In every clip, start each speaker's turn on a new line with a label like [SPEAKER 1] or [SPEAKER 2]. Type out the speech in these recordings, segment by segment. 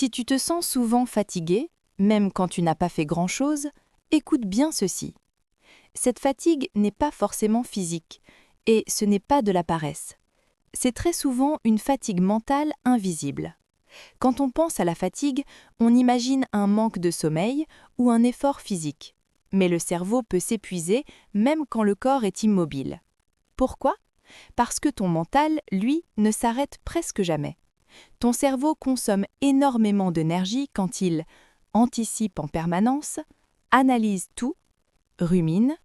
[SPEAKER 1] Si tu te sens souvent fatigué, même quand tu n'as pas fait grand-chose, écoute bien ceci. Cette fatigue n'est pas forcément physique, et ce n'est pas de la paresse. C'est très souvent une fatigue mentale invisible. Quand on pense à la fatigue, on imagine un manque de sommeil ou un effort physique. Mais le cerveau peut s'épuiser même quand le corps est immobile. Pourquoi? Parce que ton mental, lui, ne s'arrête presque jamais. Ton cerveau consomme énormément d'énergie quand il anticipe en permanence, analyse tout, rumine,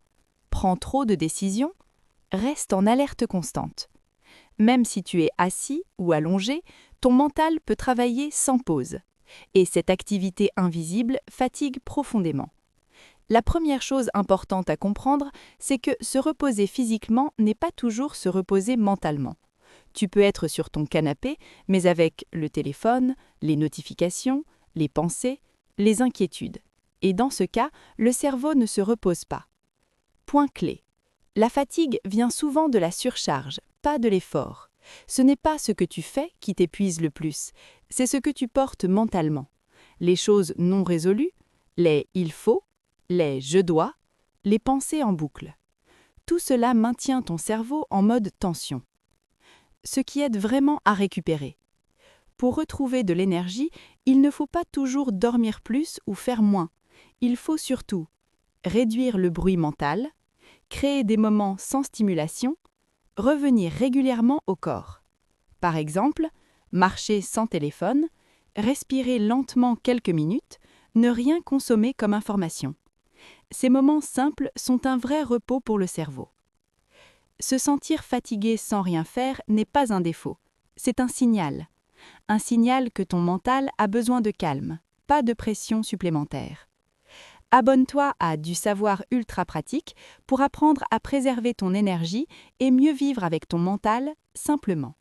[SPEAKER 1] prend trop de décisions, reste en alerte constante. Même si tu es assis ou allongé, ton mental peut travailler sans pause. Et cette activité invisible fatigue profondément. La première chose importante à comprendre, c'est que se reposer physiquement n'est pas toujours se reposer mentalement. Tu peux être sur ton canapé, mais avec le téléphone, les notifications, les pensées, les inquiétudes. Et dans ce cas, le cerveau ne se repose pas. Point clé. La fatigue vient souvent de la surcharge, pas de l'effort. Ce n'est pas ce que tu fais qui t'épuise le plus, c'est ce que tu portes mentalement. Les choses non résolues, les « il faut », les « je dois », les pensées en boucle. Tout cela maintient ton cerveau en mode tension. Ce qui aide vraiment à récupérer. Pour retrouver de l'énergie, il ne faut pas toujours dormir plus ou faire moins. Il faut surtout réduire le bruit mental, créer des moments sans stimulation, revenir régulièrement au corps. Par exemple, marcher sans téléphone, respirer lentement quelques minutes, ne rien consommer comme information. Ces moments simples sont un vrai repos pour le cerveau. Se sentir fatigué sans rien faire n'est pas un défaut, c'est un signal. Un signal que ton mental a besoin de calme, pas de pression supplémentaire. Abonne-toi à Du Savoir Ultra Pratique pour apprendre à préserver ton énergie et mieux vivre avec ton mental simplement.